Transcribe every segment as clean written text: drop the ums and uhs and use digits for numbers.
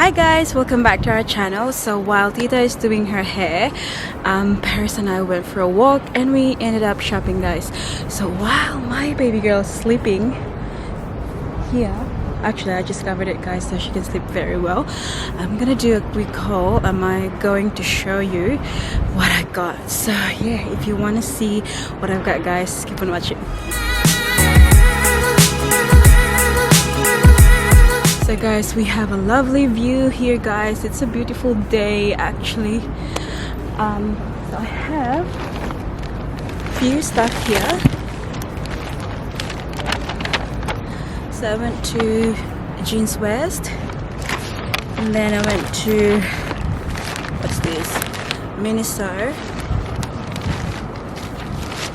Hi guys, welcome back to our channel. So while Tita is doing her hair, Paris and I went for a walk and we ended up shopping, guys. So while my baby girl is sleeping here, actually I just covered it, guys, so she can sleep very well. I'm gonna do a quick haul. Am I going to show you what I got? So yeah, if you want to see what I've got, guys, keep on watching. So guys, we have a lovely view here, guys. It's a beautiful day actually. So I have a few stuff here. So I went to Jeans West, and then I went to, what's this, Miniso.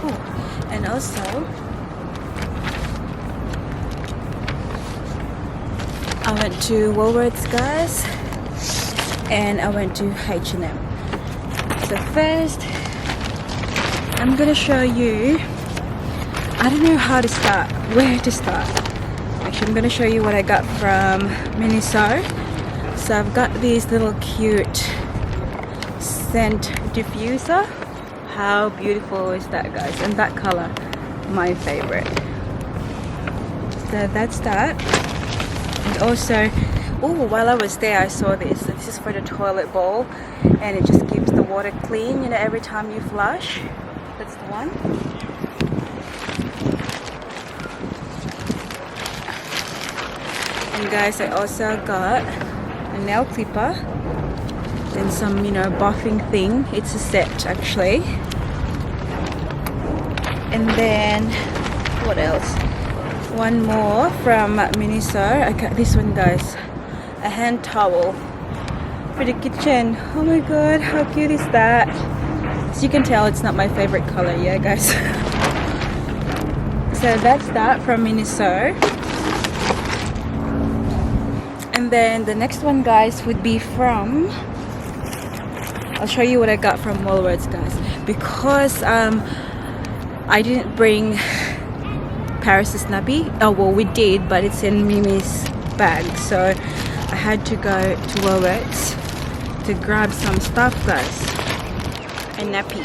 Oh, and also I went to Woolworths, guys, and I went to H&M. So first, I'm gonna show you, I don't know how to start, where to start. Actually, I'm gonna show you what I got from Miniso. So I've got this little cute scent diffuser. How beautiful is that, guys? And that color, my favorite. So that's that. And also, oh, while I was there, I saw this. So this is for the toilet bowl, and it just keeps the water clean, you know, every time you flush. That's the one. And guys, I also got a nail clipper and some, you know, buffing thing. It's a set actually. And then what else? One more from Miniso. I got this one, guys, a hand towel for the kitchen. Oh my god, how cute is that? As you can tell, it's not my favorite color, yeah guys. So that's that from Miniso. And then the next one, guys, would be from, I'll show you what I got from Woolworths, guys, because I didn't bring Paris' nappy. Oh well, we did, but it's in Mimi's bag, so I had to go to Woolworths to grab some stuff, guys. A nappy.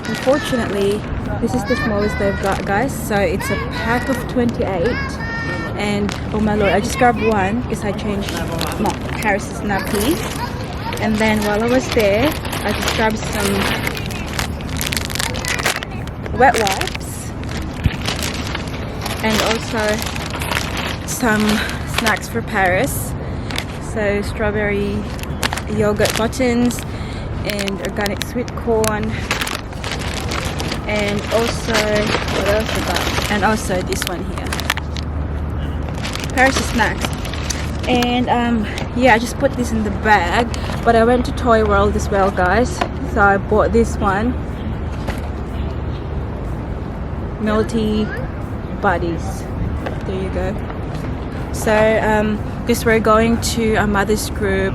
Unfortunately, this is the smallest they've got, guys, so it's a pack of 28. And oh my lord, I just grabbed one because I changed Paris' nappy. And then while I was there, I just grabbed some wet wipes and also some snacks for Paris. So strawberry yogurt buttons and organic sweet corn, and also what else I got? And also this one here, Paris snacks. And yeah, I just put this in the bag, but I went to Toy World as well, guys, so I bought this one, Melty Buddies. There you go. So because we're going to a mother's group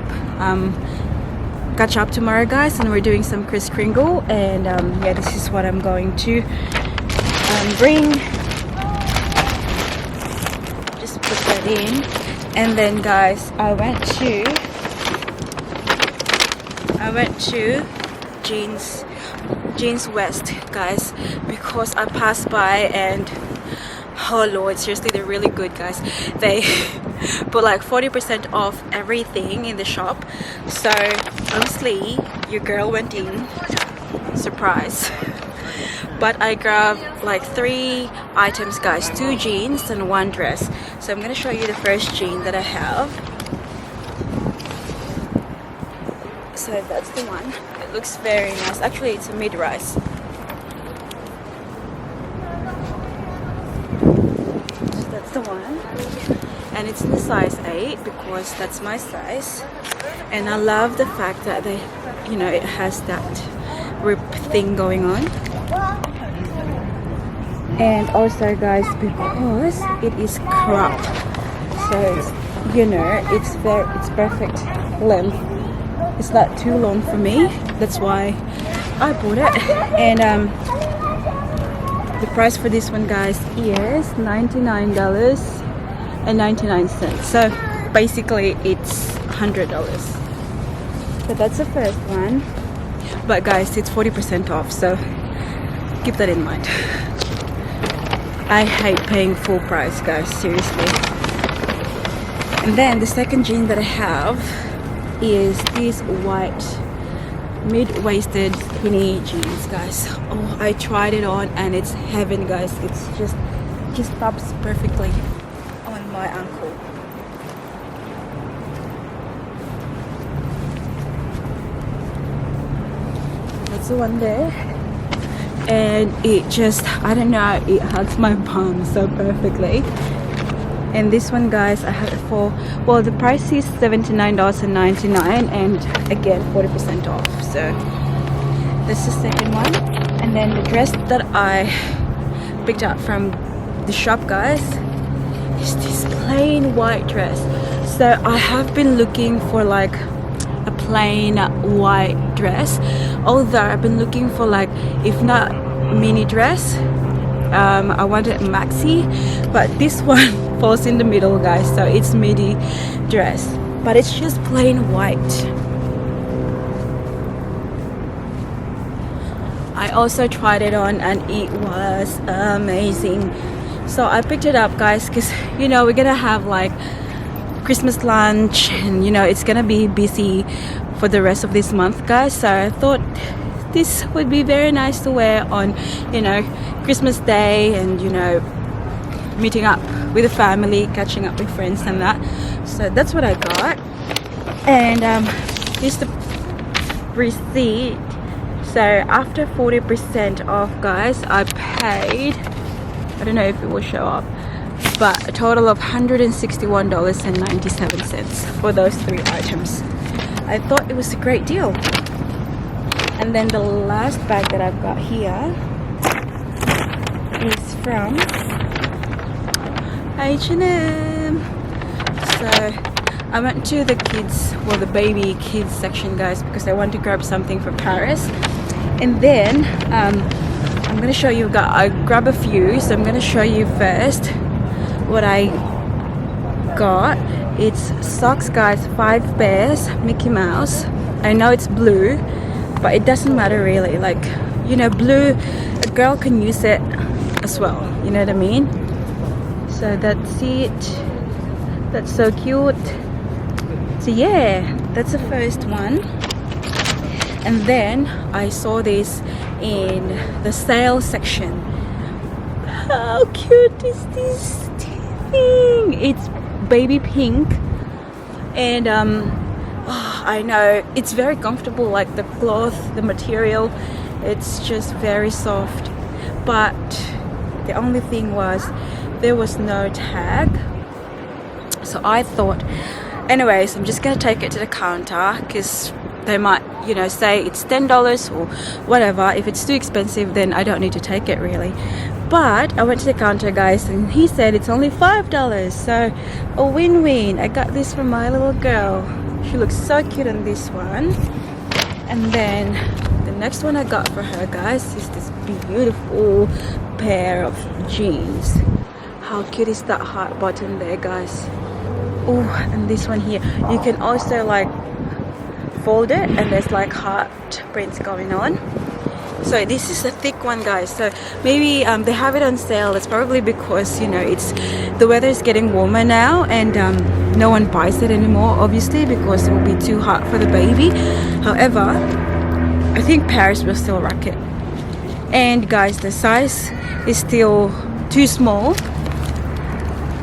catch up tomorrow, guys, and we're doing some Kris Kringle, and yeah, this is what I'm going to bring. Just put that in. And then, guys, I went to Jeans West, guys, because I passed by, and oh lord, seriously, they're really good, guys. They put like 40% off everything in the shop. So honestly, your girl went in, surprise. But I grabbed like 3 items, guys, 2 jeans and 1 dress. So I'm gonna show you the first jean that I have. So that's the one. It looks very nice. Actually, it's a mid-rise. So that's the one. And it's in the size 8 because that's my size. And I love the fact that they, you know, it has that rip thing going on. And also, guys, because it is cropped, so it's, you know, it's perfect length. It's not too long for me. That's why I bought it. And the price for this one, guys, is $99.99. So basically it's $100. So that's the first one. But guys, it's 40% off, so keep that in mind. I hate paying full price, guys, seriously. And then the second jean that I have is this white mid-waisted skinny jeans, guys. Oh, I tried it on and it's heaven, guys. It's just stops perfectly on my ankle. That's the one there. And it just, I don't know, it hugs my bum so perfectly. And this one, guys, I have it for, well, the price is $79.99 and again 40% off. So that's the second one. And then the dress that I picked up from the shop, guys, is this plain white dress. So I have been looking for like a plain white dress, although I've been looking for like, if not mini dress, I wanted maxi, but this one falls in the middle, guys, so it's midi dress, but it's just plain white. I also tried it on and it was amazing. So I picked it up, guys, because you know we're gonna have like Christmas lunch and you know it's gonna be busy for the rest of this month, guys, so I thought this would be very nice to wear on, you know, Christmas Day and, you know, meeting up with the family, catching up with friends and that. So that's what I got. And here's the receipt. So after 40% off, guys, I paid, I don't know if it will show up, but a total of $161.97 for those 3 items. I thought it was a great deal. And then the last bag that I've got here is from H&M. So I went to the kids, well, the baby kids section, guys, because I want to grab something for Paris. And then I'm gonna show you, I grabbed a few, so I'm gonna show you first what I got. It's socks, guys, 5 pairs, Mickey Mouse. I know it's blue, but it doesn't matter really, like, you know, blue, a girl can use it as well, you know what I mean? So that's it. That's so cute. So yeah, that's the first one. And then I saw this in the sale section. How cute is this thing? It's baby pink and I know it's very comfortable, like the cloth, the material, it's just very soft, but the only thing was there was no tag. So I thought, anyways, I'm just gonna take it to the counter because they might, you know, say it's $10 or whatever. If it's too expensive, then I don't need to take it really. But I went to the counter, guys, and he said it's only $5, so a win-win. I got this for my little girl. She looks so cute on this one. And then the next one I got for her, guys, is this beautiful pair of jeans. How cute is that heart button there, guys? Oh, and this one here, you can also like fold it and there's like heart prints going on. So this is a thick one, guys, so maybe they have it on sale. It's probably because, you know, it's the weather is getting warmer now and no one buys it anymore, obviously, because it will be too hot for the baby. However, I think Paris will still rock it. And guys, the size is still too small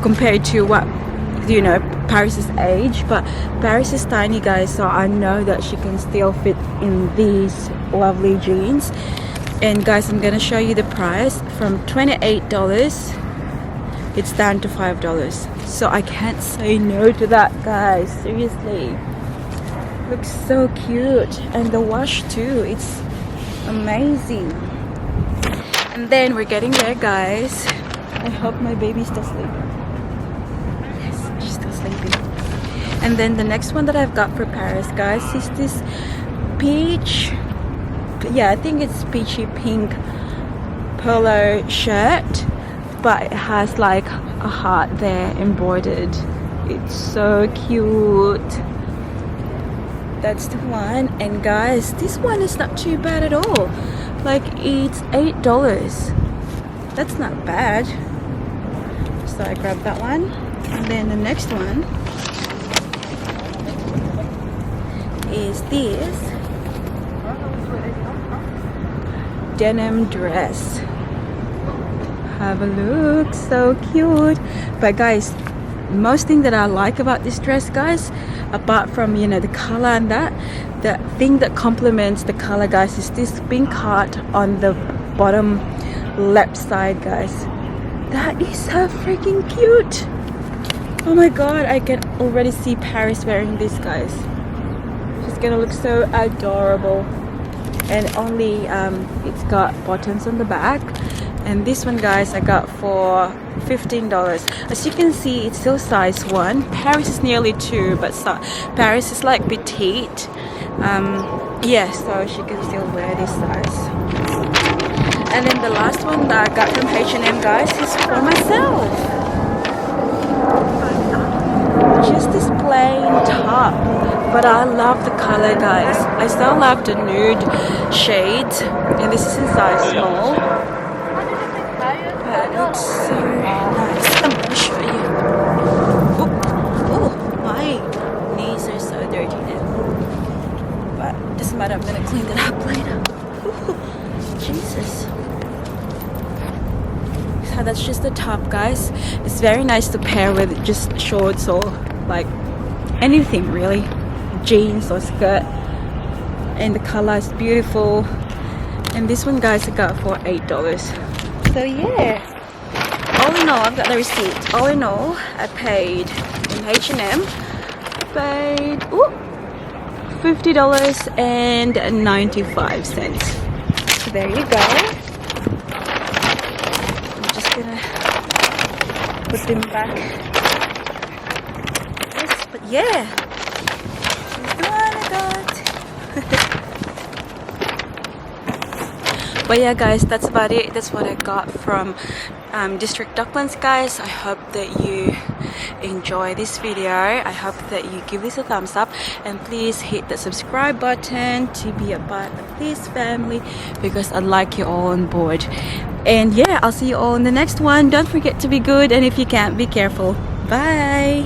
compared to what, you know, Paris's age, but Paris is tiny, guys, so I know that she can still fit in these lovely jeans. And guys, I'm gonna show you the price. From $28 it's down to $5, so I can't say no to that, guys. Seriously, looks so cute, and the wash too, it's amazing. And then we're getting there, guys. I hope my baby's still sleeping. Sleeping. And then the next one that I've got for Paris, guys, is this peach, yeah, I think it's peachy pink polo shirt, but it has like a heart there embroidered. It's so cute. That's the one. And guys, this one is not too bad at all. Like, it's $8. That's not bad. So I grabbed that one. And then the next one is this denim dress. Have a look, so cute. But guys, most thing that I like about this dress, guys, apart from, you know, the color and that, the thing that complements the color, guys, is this pink heart on the bottom left side, guys. That is so freaking cute. Oh my god, I can already see Paris wearing this, guys. She's gonna look so adorable. And only it's got buttons on the back. And this one, guys, I got for $15. As you can see, it's still size 1. Paris is nearly 2, but Paris is like petite. Yeah, so she can still wear this size. And then the last one that I got from H&M, guys, is for myself. Just this plain top, but I love the color, guys. I still love the nude shades, and this is in size small. But it's so nice. I'm gonna show you. Oh, my knees are so dirty now. But doesn't matter, I'm gonna clean it up later. Ooh, Jesus. So that's just the top, guys. It's very nice to pair with just shorts or like anything really, jeans or skirt. And the color is beautiful. And this one, guys, I got for $8. So yeah, all in all, I've got the receipt. All in all, I paid in H&M, paid $50.95. So there you go. I'm just gonna put them back. Yes, but yeah, this is the one I got. But yeah, guys, that's about it. That's what I got from District Docklands, guys. I hope that you enjoy this video. I hope that you give this a thumbs up, and please hit the subscribe button to be a part of this family, because I'd like you all on board. And yeah, I'll see you all in the next one. Don't forget to be good, and if you can't, be careful. Bye.